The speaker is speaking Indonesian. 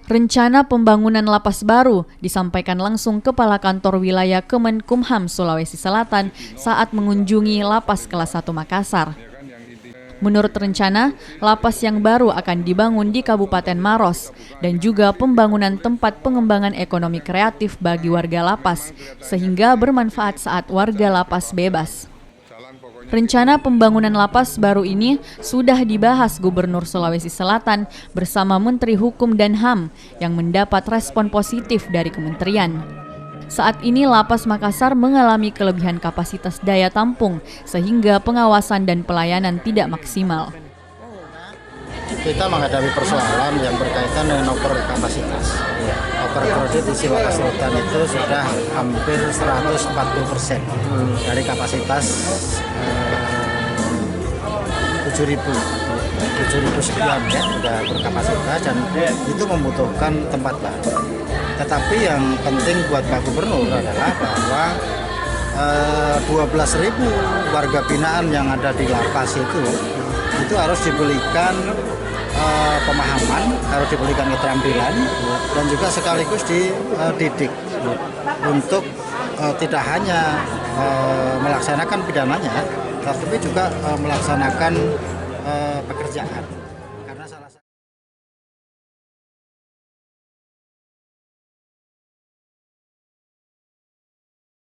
Rencana pembangunan lapas baru disampaikan langsung Kepala Kantor Wilayah Kemenkumham Sulawesi Selatan saat mengunjungi lapas kelas 1 Makassar. Menurut rencana, lapas yang baru akan dibangun di Kabupaten Maros dan juga pembangunan tempat pengembangan ekonomi kreatif bagi warga lapas sehingga bermanfaat saat warga lapas bebas. Rencana pembangunan lapas baru ini sudah dibahas Gubernur Sulawesi Selatan bersama Menteri Hukum dan HAM yang mendapat respon positif dari kementerian. Saat ini Lapas Makassar mengalami kelebihan kapasitas daya tampung sehingga pengawasan dan pelayanan tidak maksimal. Kita menghadapi persoalan yang berkaitan dengan over kapasitas. Overcrowded di Makassar Selatan itu sudah hampir 140% dari kapasitas 7.000 sekian ya, sudah berkapasitas dan itu membutuhkan tempat baru. Tetapi yang penting buat Pak Gubernur adalah bahwa 12.000 warga binaan yang ada di lapas itu harus diberikan pemahaman, harus diberikan keterampilan dan juga sekaligus dididik untuk tidak hanya melaksanakan pidananya, tetapi juga melaksanakan pekerjaan.